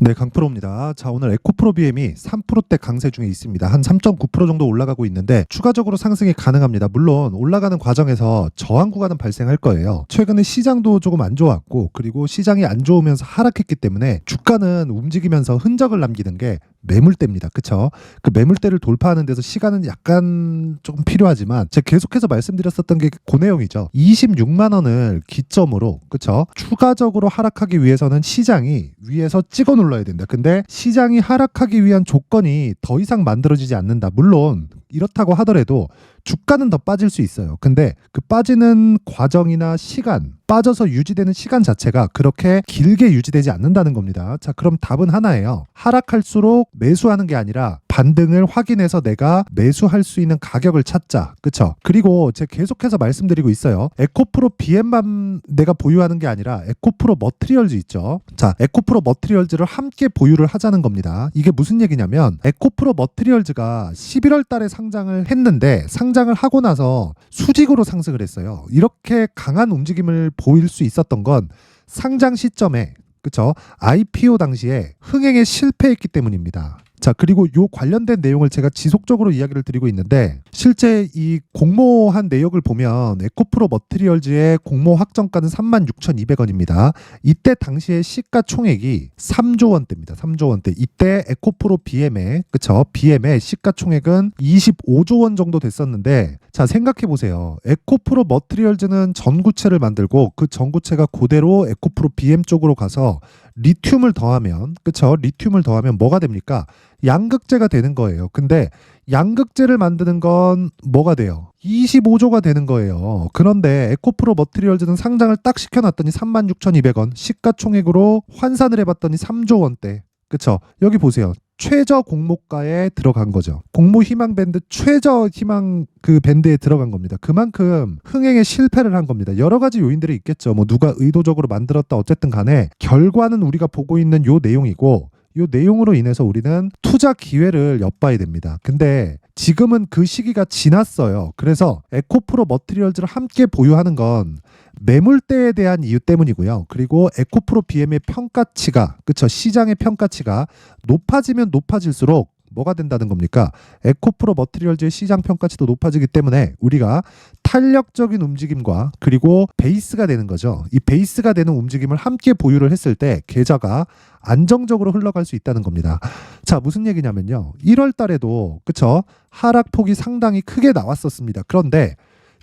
네, 강프로입니다. 자, 오늘 에코프로 BM이 3%대 강세 중에 있습니다. 한 3.9% 정도 올라가고 있는데 추가적으로 상승이 가능합니다. 물론 올라가는 과정에서 저항 구간은 발생할 거예요. 최근에 시장도 조금 안 좋았고, 그리고 시장이 안 좋으면서 하락했기 때문에 주가는 움직이면서 흔적을 남기는 게 매물대입니다. 그쵸? 그 매물대를 돌파하는 데서 시간은 약간 조금 필요하지만 제가 계속해서 말씀드렸었던 게 그 내용이죠. 26만 원을 기점으로, 그쵸? 추가적으로 하락하기 위해서는 시장이 위에서 찍어 눌러야 된다. 근데 시장이 하락하기 위한 조건이 더 이상 만들어지지 않는다. 물론 이렇다고 하더라도 주가는 더 빠질 수 있어요. 근데 그 빠지는 과정이나 시간, 빠져서 유지되는 시간 자체가 그렇게 길게 유지되지 않는다는 겁니다. 자, 그럼 답은 하나예요. 하락할수록 매수하는 게 아니라 반등을 확인해서 내가 매수할 수 있는 가격을 찾자. 그쵸? 그리고 제가 계속해서 말씀드리고 있어요. 에코프로 BM만 내가 보유하는 게 아니라 에코프로 머티리얼즈 있죠. 자, 에코프로 머티리얼즈를 함께 보유를 하자는 겁니다. 이게 무슨 얘기냐면 에코프로 머티리얼즈가 11월 달에 상장을 했는데 상장을 하고 나서 수직으로 상승을 했어요. 이렇게 강한 움직임을 보일 수 있었던 건 상장 시점에, 그쵸? IPO 당시에 흥행에 실패했기 때문입니다. 자, 그리고 요 관련된 내용을 제가 지속적으로 이야기를 드리고 있는데 실제 이 공모한 내역을 보면 에코프로 머티리얼즈의 공모 확정가는 36,200원입니다. 이때 당시에 시가총액이 3조 원대입니다. 3조 원대. 이때 에코프로 BM의, 그쵸? BM의 시가총액은 25조 원 정도 됐었는데, 자, 생각해 보세요. 에코프로 머티리얼즈는 전구체를 만들고 그 전구체가 그대로 에코프로 BM 쪽으로 가서 리튬을 더하면, 그쵸? 리튬을 더하면 뭐가 됩니까? 양극재가 되는 거예요. 근데 양극재를 만드는 건 뭐가 돼요? 25조가 되는 거예요. 그런데 에코프로 머티리얼즈는 상장을 딱 시켜놨더니 36,200원, 시가총액으로 환산을 해봤더니 3조 원대. 그쵸? 여기 보세요. 최저 공모가에 들어간 거죠. 공모 희망 밴드 최저 희망 그 밴드에 들어간 겁니다. 그만큼 흥행에 실패를 한 겁니다. 여러 가지 요인들이 있겠죠. 뭐 누가 의도적으로 만들었다 어쨌든 간에 결과는 우리가 보고 있는 요 내용이고, 요 내용으로 인해서 우리는 투자 기회를 엿봐야 됩니다. 근데 지금은 그 시기가 지났어요. 그래서 에코프로 머티리얼즈를 함께 보유하는 건 매물대에 대한 이유 때문이고요. 그리고 에코프로 BM의 평가치가, 그쵸? 시장의 평가치가 높아지면 높아질수록 뭐가 된다는 겁니까? 에코프로 머티리얼즈의 시장 평가치도 높아지기 때문에 우리가 탄력적인 움직임과 그리고 베이스가 되는 거죠. 이 베이스가 되는 움직임을 함께 보유를 했을 때 계좌가 안정적으로 흘러갈 수 있다는 겁니다. 자, 무슨 얘기냐면요. 1월 달에도, 그쵸? 하락폭이 상당히 크게 나왔었습니다. 그런데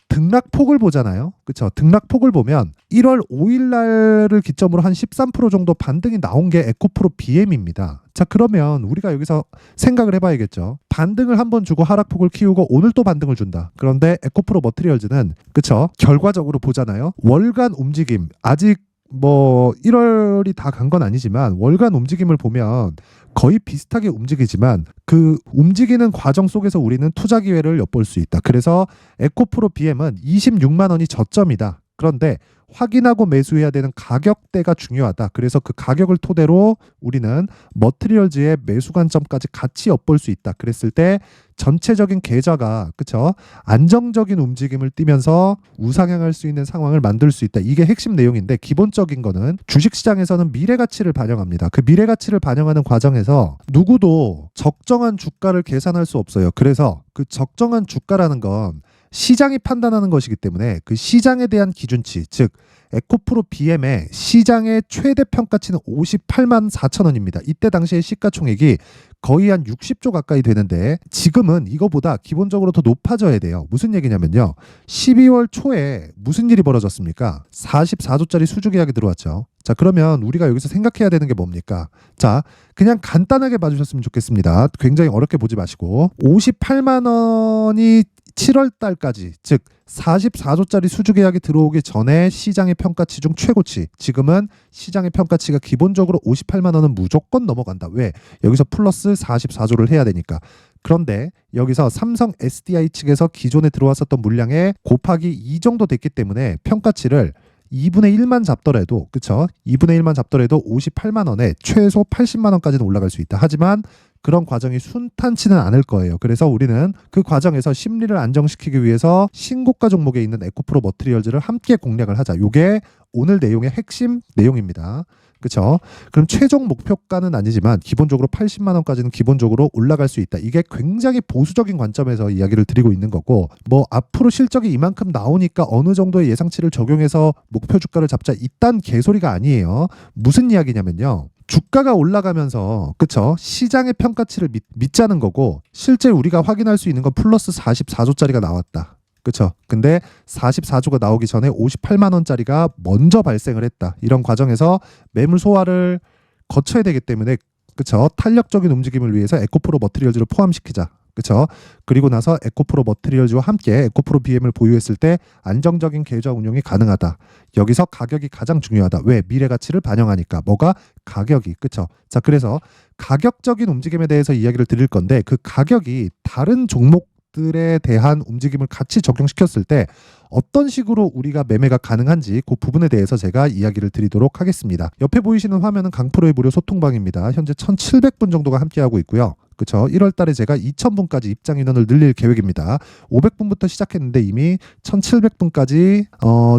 등락폭을 보잖아요. 그쵸? 등락폭을 보면 1월 5일 날을 기점으로 한 13% 정도 반등이 나온 게 에코프로 BM입니다. 자, 그러면 우리가 여기서 생각을 해봐야겠죠. 반등을 한번 주고 하락폭을 키우고 오늘 또 반등을 준다. 그런데 에코프로 머티리얼즈는, 그쵸? 결과적으로 보잖아요. 월간 움직임, 아직 뭐 1월이 다 간 건 아니지만 월간 움직임을 보면 거의 비슷하게 움직이지만 그 움직이는 과정 속에서 우리는 투자 기회를 엿볼 수 있다. 그래서 에코프로 BM은 26만 원이 저점이다. 그런데 확인하고 매수해야 되는 가격대가 중요하다. 그래서 그 가격을 토대로 우리는 머티리얼즈의 매수 관점까지 같이 엿볼 수 있다. 그랬을 때 전체적인 계좌가, 그쵸? 안정적인 움직임을 띠면서 우상향할 수 있는 상황을 만들 수 있다. 이게 핵심 내용인데 기본적인 거는 주식시장에서는 미래가치를 반영합니다. 그 미래가치를 반영하는 과정에서 누구도 적정한 주가를 계산할 수 없어요. 그래서 그 적정한 주가라는 건 시장이 판단하는 것이기 때문에 그 시장에 대한 기준치, 즉 에코프로 BM의 시장의 최대 평가치는 58만 4천 원입니다. 이때 당시의 시가총액이 거의 한 60조 가까이 되는데 지금은 이거보다 기본적으로 더 높아져야 돼요. 무슨 얘기냐면요. 12월 초에 무슨 일이 벌어졌습니까? 44조짜리 수주 계약이 들어왔죠. 자, 그러면 우리가 여기서 생각해야 되는 게 뭡니까? 자, 그냥 간단하게 봐주셨으면 좋겠습니다. 굉장히 어렵게 보지 마시고 58만 원이 7월 달까지, 즉 44조짜리 수주 계약이 들어오기 전에 시장의 평가치 중 최고치, 지금은 시장의 평가치가 기본적으로 58만 원은 무조건 넘어간다. 왜? 여기서 플러스 44조를 해야 되니까. 그런데 여기서 삼성 SDI 측에서 기존에 들어왔었던 물량에 곱하기 2 정도 됐기 때문에 평가치를 2분의 1만 잡더라도, 그쵸? 2분의 1만 잡더라도 58만 원에 최소 80만 원까지는 올라갈 수 있다. 하지만 그런 과정이 순탄치는 않을 거예요. 그래서 우리는 그 과정에서 심리를 안정시키기 위해서 신고가 종목에 있는 에코프로 머티리얼즈를 함께 공략을 하자. 요게 오늘 내용의 핵심 내용입니다. 그렇죠? 그럼 최종 목표가는 아니지만 기본적으로 80만 원까지는 기본적으로 올라갈 수 있다. 이게 굉장히 보수적인 관점에서 이야기를 드리고 있는 거고, 뭐 앞으로 실적이 이만큼 나오니까 어느 정도의 예상치를 적용해서 목표 주가를 잡자, 이딴 개소리가 아니에요. 무슨 이야기냐면요, 주가가 올라가면서 그쵸, 시장의 평가치를 믿자는 거고, 실제 우리가 확인할 수 있는 건 플러스 44조짜리가 나왔다. 그쵸. 근데 44조가 나오기 전에 58만 원짜리가 먼저 발생을 했다. 이런 과정에서 매물 소화를 거쳐야 되기 때문에, 그쵸, 탄력적인 움직임을 위해서 에코프로 머티리얼즈를 포함시키자. 그쵸. 그리고 나서 에코프로 머티리얼즈와 함께 에코프로 BM을 보유했을 때 안정적인 계좌 운용이 가능하다. 여기서 가격이 가장 중요하다. 왜? 미래 가치를 반영하니까. 뭐가? 가격이. 그쵸. 자, 그래서 가격적인 움직임에 대해서 이야기를 드릴 건데, 그 가격이 다른 종목들에 대한 움직임을 같이 적용시켰을 때 어떤 식으로 우리가 매매가 가능한지 그 부분에 대해서 제가 이야기를 드리도록 하겠습니다. 옆에 보이시는 화면은 강프로의 무료 소통방입니다. 현재 1,700분 정도가 함께하고 있고요. 그렇죠. 1월 달에 제가 2,000분까지 입장 인원을 늘릴 계획입니다. 500분부터 시작했는데 이미 1,700분까지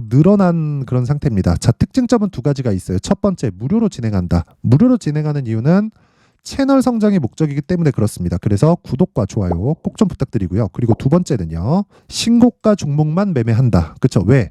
늘어난 그런 상태입니다. 자, 특징점은 두 가지가 있어요. 첫 번째, 무료로 진행한다. 무료로 진행하는 이유는 채널 성장이 목적이기 때문에 그렇습니다. 그래서 구독과 좋아요 꼭 좀 부탁드리고요. 그리고 두 번째는요, 신고가 종목만 매매한다. 그렇죠? 왜?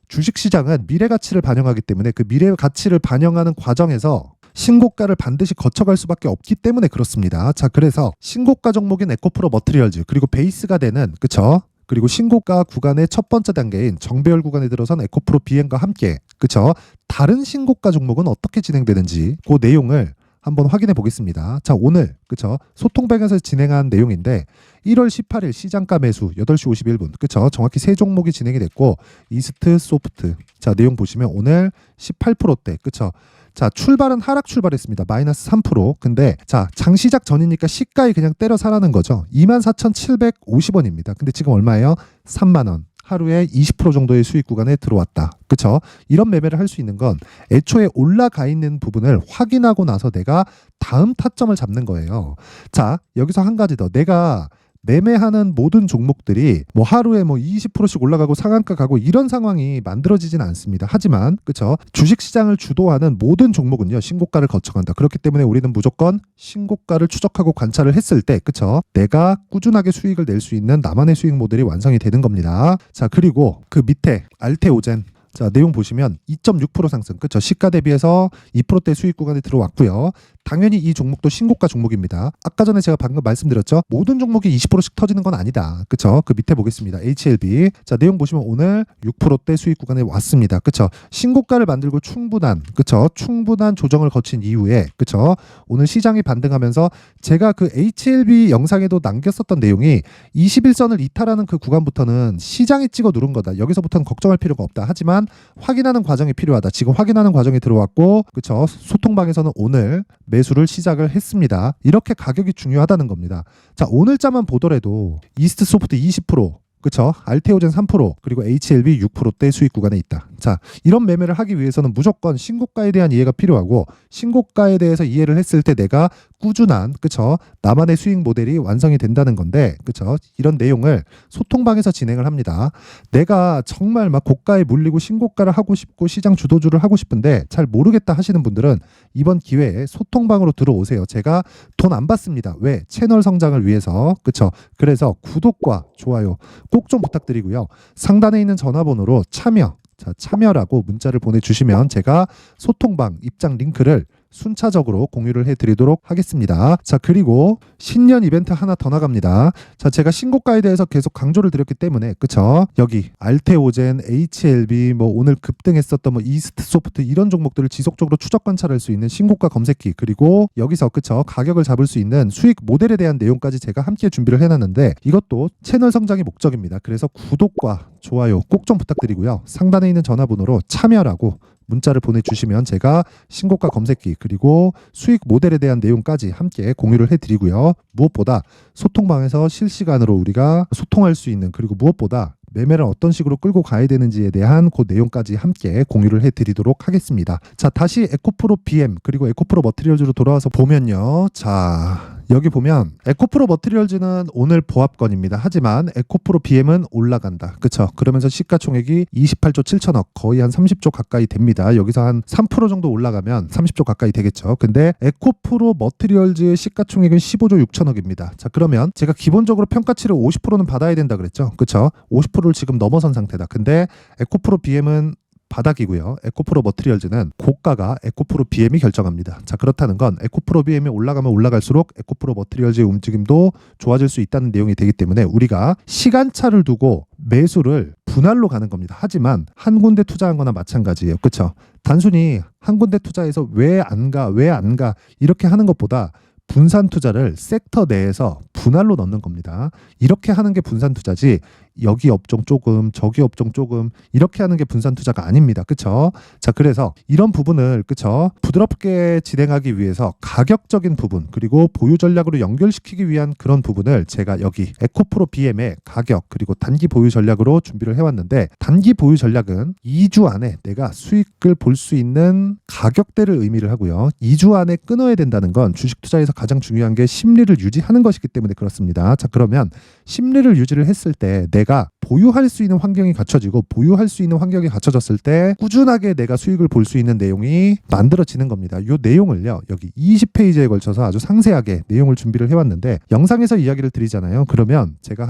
주식시장은 미래 가치를 반영하기 때문에 그 미래 가치를 반영하는 과정에서 신고가를 반드시 거쳐갈 수밖에 없기 때문에 그렇습니다. 자, 그래서 신고가 종목인 에코프로 머티리얼즈, 그리고 베이스가 되는, 그쵸, 그리고 신고가 구간의 첫 번째 단계인 정배열 구간에 들어선 에코프로 BM과 함께, 그쵸, 다른 신고가 종목은 어떻게 진행되는지 그 내용을 한번 확인해 보겠습니다. 자, 오늘 그쵸, 소통방에서 진행한 내용인데 1월 18일 시장가 매수 8시 51분, 그쵸, 정확히 세 종목이 진행이 됐고, 이스트, 소프트. 자, 내용 보시면 오늘 18%대, 그쵸. 자, 출발은 하락 출발했습니다. 마이너스 3%. 근데 자, 장 시작 전이니까 시가에 그냥 때려 사라는 거죠. 24,750원입니다. 근데 지금 얼마예요? 3만 원. 하루에 20% 정도의 수익 구간에 들어왔다. 그쵸? 이런 매매를 할 수 있는 건 애초에 올라가 있는 부분을 확인하고 나서 내가 다음 타점을 잡는 거예요. 자, 여기서 한 가지 더. 내가 매매하는 모든 종목들이 뭐 하루에 뭐 20%씩 올라가고 상한가 가고 이런 상황이 만들어지진 않습니다. 하지만 그쵸, 주식시장을 주도하는 모든 종목은요, 신고가를 거쳐간다. 그렇기 때문에 우리는 무조건 신고가를 추적하고 관찰을 했을 때, 그쵸, 내가 꾸준하게 수익을 낼 수 있는 나만의 수익 모델이 완성이 되는 겁니다. 자, 그리고 그 밑에 알테오젠, 자, 내용 보시면 2.6% 상승, 그쵸, 시가 대비해서 2%대 수익 구간에 들어왔고요. 당연히 이 종목도 신고가 종목입니다. 아까 전에 제가 방금 말씀드렸죠, 모든 종목이 20%씩 터지는 건 아니다. 그쵸? 그 밑에 보겠습니다. HLB. 자, 내용 보시면 오늘 6%대 수익 구간에 왔습니다. 그쵸? 신고가를 만들고 충분한, 그쵸, 충분한 조정을 거친 이후에, 그쵸, 오늘 시장이 반등하면서 제가 그 HLB 영상에도 남겼었던 내용이 21선을 이탈하는 그 구간부터는 시장이 찍어 누른 거다. 여기서부터는 걱정할 필요가 없다. 하지만 확인하는 과정이 필요하다. 지금 확인하는 과정이 들어왔고, 그쵸, 소통방에서는 오늘 매수를 시작을 했습니다. 이렇게 가격이 중요하다는 겁니다. 자, 오늘자만 보더라도 이스트 소프트 20%, 그쵸, 알테오젠 3%, 그리고 HLB 6%대 수익 구간에 있다. 자, 이런 매매를 하기 위해서는 무조건 신고가에 대한 이해가 필요하고, 신고가에 대해서 이해를 했을 때 내가 꾸준한, 그쵸, 나만의 수익 모델이 완성이 된다는 건데, 그쵸, 이런 내용을 소통방에서 진행을 합니다. 내가 정말 막 고가에 물리고 신고가를 하고 싶고 시장 주도주를 하고 싶은데 잘 모르겠다 하시는 분들은 이번 기회에 소통방으로 들어오세요. 제가 돈 안 받습니다. 왜? 채널 성장을 위해서. 그쵸? 그래서 구독과 좋아요 꼭 좀 부탁드리고요. 상단에 있는 전화번호로 참여라고 문자를 보내주시면 제가 소통방 입장 링크를 순차적으로 공유를 해드리도록 하겠습니다. 자, 그리고 신년 이벤트 하나 더 나갑니다. 자, 제가 신고가에 대해서 계속 강조를 드렸기 때문에, 그쵸, 여기 알테오젠, HLB, 뭐 오늘 급등했었던 뭐 이스트 소프트, 이런 종목들을 지속적으로 추적 관찰할 수 있는 신고가 검색기, 그리고 여기서, 그쵸, 가격을 잡을 수 있는 수익 모델에 대한 내용까지 제가 함께 준비를 해놨는데, 이것도 채널 성장이 목적입니다. 그래서 구독과 좋아요 꼭 좀 부탁드리고요. 상단에 있는 전화번호로 참여라고 문자를 보내주시면 제가 신고가 검색기, 그리고 수익 모델에 대한 내용까지 함께 공유를 해드리고요. 무엇보다 소통방에서 실시간으로 우리가 소통할 수 있는, 그리고 무엇보다 매매를 어떤 식으로 끌고 가야 되는지에 대한 그 내용까지 함께 공유를 해드리도록 하겠습니다. 자, 다시 에코프로 BM 그리고 에코프로 머티리얼즈로 돌아와서 보면요. 자, 여기 보면 에코프로 머티리얼즈는 오늘 보합권입니다. 하지만 에코프로 BM은 올라간다. 그쵸? 그러면서 시가총액이 28조 7천억, 거의 한 30조 가까이 됩니다. 여기서 한 3% 정도 올라가면 30조 가까이 되겠죠. 근데 에코프로 머티리얼즈의 시가총액은 15조 6천억입니다. 자, 그러면 제가 기본적으로 평가치를 50%는 받아야 된다 그랬죠. 그쵸? 50%를 지금 넘어선 상태다. 근데 에코프로 BM은 바닥이고요. 에코프로 머티리얼즈는 고가가 에코프로 BM이 결정합니다. 자, 그렇다는 건 에코프로 BM이 올라가면 올라갈수록 에코프로 머티리얼즈의 움직임도 좋아질 수 있다는 내용이 되기 때문에 우리가 시간차를 두고 매수를 분할로 가는 겁니다. 하지만 한 군데 투자한 거나 마찬가지예요. 그렇죠? 단순히 한 군데 투자해서 왜 안 가 이렇게 하는 것보다 분산 투자를 섹터 내에서 분할로 넣는 겁니다. 이렇게 하는 게 분산 투자지 여기 업종 조금 저기 업종 조금 이렇게 하는 게 분산 투자가 아닙니다. 그쵸? 자, 그래서 이런 부분을 그쵸? 부드럽게 진행하기 위해서 가격적인 부분 그리고 보유 전략으로 연결시키기 위한 그런 부분을 제가 여기 에코프로 BM의 가격 그리고 단기 보유 전략으로 준비를 해왔는데 단기 보유 전략은 2주 안에 내가 수익을 볼 수 있는 가격대를 의미를 하고요. 2주 안에 끊어야 된다는 건 주식 투자에서 가장 중요한 게 심리를 유지하는 것이기 때문에 그렇습니다. 자, 그러면 심리를 유지를 했을 때 내가 보유할 수 있는 환경이 갖춰지고 보유할 수 있는 환경이 갖춰졌을 때 꾸준하게 내가 수익을 볼 수 있는 내용이 만들어지는 겁니다. 이 내용을요. 여기 20페이지에 걸쳐서 아주 상세하게 내용을 준비를 해왔는데 영상에서 이야기를 드리잖아요. 그러면 제가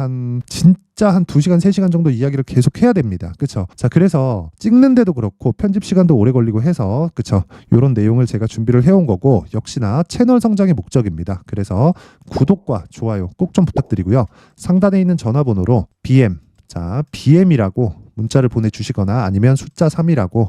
진짜 한 2시간, 3시간 정도 이야기를 계속 해야 됩니다. 그쵸? 자, 그래서 찍는데도 그렇고 편집 시간도 오래 걸리고 해서 그쵸? 이런 내용을 제가 준비를 해온 거고 역시나 채널 성장의 목적입니다. 그래서 구독과 좋아요 꼭 좀 부탁드리고요. 상단에 있는 전화번호로 BM이라고 문자를 보내주시거나 아니면 숫자 3이라고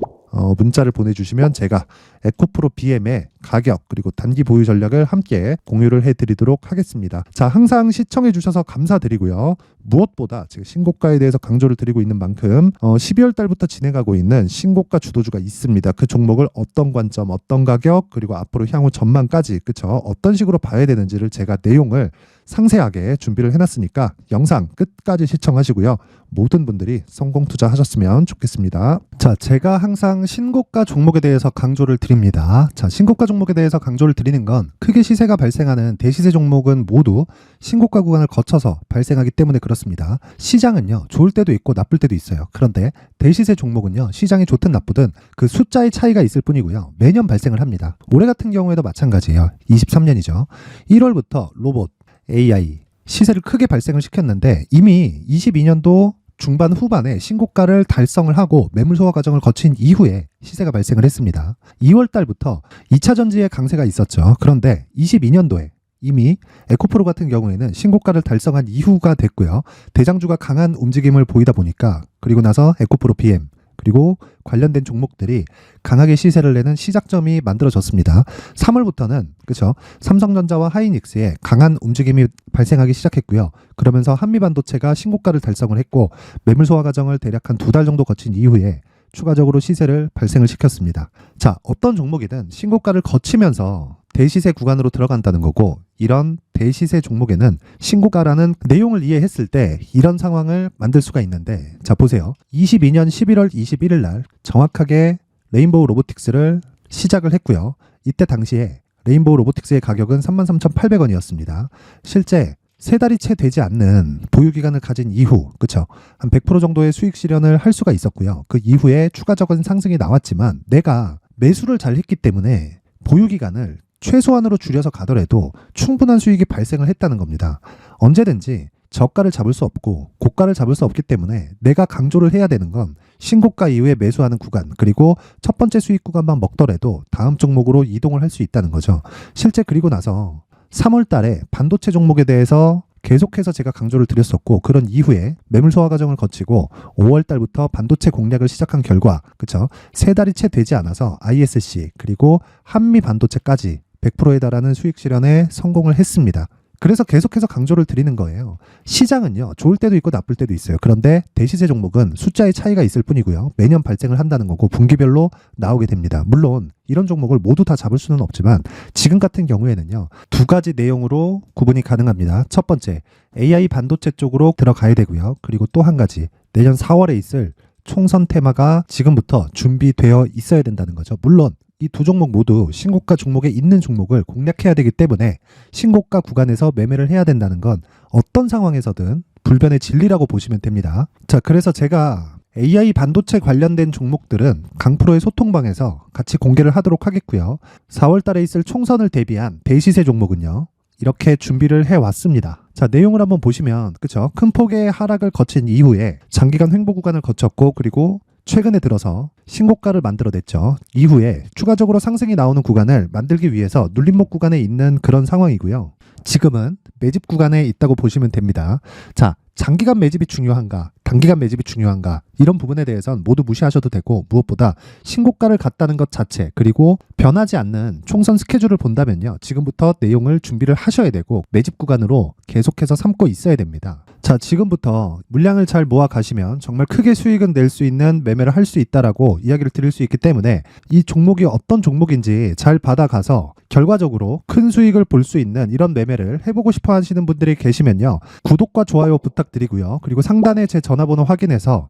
문자를 보내주시면 제가 에코프로 BM의 가격 그리고 단기 보유 전략을 함께 공유를 해드리도록 하겠습니다. 자, 항상 시청해주셔서 감사드리고요. 무엇보다 제가 신고가에 대해서 강조를 드리고 있는 만큼 12월 달부터 진행하고 있는 신고가 주도주가 있습니다. 그 종목을 어떤 관점, 어떤 가격 그리고 앞으로 향후 전망까지 그쵸? 어떤 식으로 봐야 되는지를 제가 내용을 상세하게 준비를 해놨으니까 영상 끝까지 시청하시고요. 모든 분들이 성공 투자하셨으면 좋겠습니다. 자, 제가 항상 신고가 종목에 대해서 강조를 드립니다. 자, 신고가 종목에 대해서 강조를 드리는 건 크게 시세가 발생하는 대시세 종목은 모두 신고가 구간을 거쳐서 발생하기 때문에 그렇습니다. 시장은요, 좋을 때도 있고 나쁠 때도 있어요. 그런데 대시세 종목은요, 시장이 좋든 나쁘든 그 숫자의 차이가 있을 뿐이고요. 매년 발생을 합니다. 올해 같은 경우에도 마찬가지예요. 23년이죠. 1월부터 로봇, AI 시세를 크게 발생을 시켰는데 이미 22년도 중반 후반에 신고가를 달성을 하고 매물 소화 과정을 거친 이후에 시세가 발생을 했습니다. 2월 달부터 2차 전지의 강세가 있었죠. 그런데 22년도에 이미 에코프로 같은 경우에는 신고가를 달성한 이후가 됐고요. 대장주가 강한 움직임을 보이다 보니까 그리고 나서 에코프로 BM 그리고 관련된 종목들이 강하게 시세를 내는 시작점이 만들어졌습니다. 3월부터는 그렇죠. 삼성전자와 하이닉스의 강한 움직임이 발생하기 시작했고요. 그러면서 한미반도체가 신고가를 달성을 했고 매물 소화 과정을 대략 한 2달 정도 거친 이후에 추가적으로 시세를 발생을 시켰습니다. 자, 어떤 종목이든 신고가를 거치면서 대시세 구간으로 들어간다는 거고 이런 대시세 종목에는 신고가라는 내용을 이해했을 때 이런 상황을 만들 수가 있는데 자, 보세요. 22년 11월 21일 날 정확하게 레인보우 로보틱스를 시작을 했고요. 이때 당시에 레인보우 로보틱스의 가격은 33,800원이었습니다. 실제 3달이 채 되지 않는 보유기간을 가진 이후 그쵸? 한 100% 정도의 수익 실현을 할 수가 있었고요. 그 이후에 추가적인 상승이 나왔지만 내가 매수를 잘 했기 때문에 보유기간을 최소한으로 줄여서 가더라도 충분한 수익이 발생을 했다는 겁니다. 언제든지 저가를 잡을 수 없고 고가를 잡을 수 없기 때문에 내가 강조를 해야 되는 건 신고가 이후에 매수하는 구간 그리고 첫 번째 수익 구간만 먹더라도 다음 종목으로 이동을 할 수 있다는 거죠. 실제 그리고 나서 3월 달에 반도체 종목에 대해서 계속해서 제가 강조를 드렸었고 그런 이후에 매물 소화 과정을 거치고 5월 달부터 반도체 공략을 시작한 결과 그쵸? 3달이 채 되지 않아서 ISC 그리고 한미 반도체까지 100%에 달하는 수익 실현에 성공을 했습니다. 그래서 계속해서 강조를 드리는 거예요. 시장은요, 좋을 때도 있고 나쁠 때도 있어요. 그런데 대시세 종목은 숫자의 차이가 있을 뿐이고요. 매년 발생을 한다는 거고 분기별로 나오게 됩니다. 물론 이런 종목을 모두 다 잡을 수는 없지만 지금 같은 경우에는요, 2가지 내용으로 구분이 가능합니다. 첫 번째, AI 반도체 쪽으로 들어가야 되고요. 그리고 또 한 가지, 내년 4월에 있을 총선 테마가 지금부터 준비되어 있어야 된다는 거죠. 물론 이 두 종목 모두 신고가 종목에 있는 종목을 공략해야 되기 때문에 신고가 구간에서 매매를 해야 된다는 건 어떤 상황에서든 불변의 진리라고 보시면 됩니다. 자, 그래서 제가 AI 반도체 관련된 종목들은 강프로의 소통방에서 같이 공개를 하도록 하겠고요. 4월 달에 있을 총선을 대비한 대시세 종목은요, 이렇게 준비를 해왔습니다. 자, 내용을 한번 보시면, 그쵸? 큰 폭의 하락을 거친 이후에 장기간 횡보 구간을 거쳤고, 그리고 최근에 들어서 신고가를 만들어냈죠. 이후에 추가적으로 상승이 나오는 구간을 만들기 위해서 눌림목 구간에 있는 그런 상황이고요. 지금은 매집 구간에 있다고 보시면 됩니다. 자, 장기간 매집이 중요한가, 단기간 매집이 중요한가, 이런 부분에 대해서는 모두 무시하셔도 되고, 무엇보다 신고가를 갔다는 것 자체, 그리고 변하지 않는 총선 스케줄을 본다면요, 지금부터 내용을 준비를 하셔야 되고 매집 구간으로 계속해서 삼고 있어야 됩니다. 자, 지금부터 물량을 잘 모아 가시면 정말 크게 수익은 낼 수 있는 매매를 할 수 있다라고 이야기를 드릴 수 있기 때문에 이 종목이 어떤 종목인지 잘 받아가서 결과적으로 큰 수익을 볼 수 있는 이런 매매를 해보고 싶어 하시는 분들이 계시면요, 구독과 좋아요 부탁드리고요. 그리고 상단에 제 전화번호 확인해서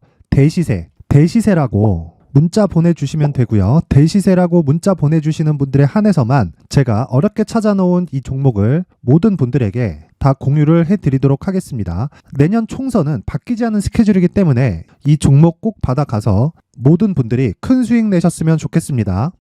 대시세라고 문자 보내주시면 되고요. 대시세라고 문자 보내주시는 분들에 한해서만 제가 어렵게 찾아놓은 이 종목을 모든 분들에게 다 공유를 해드리도록 하겠습니다. 내년 총선은 바뀌지 않은 스케줄이기 때문에 이 종목 꼭 받아가서 모든 분들이 큰 수익 내셨으면 좋겠습니다.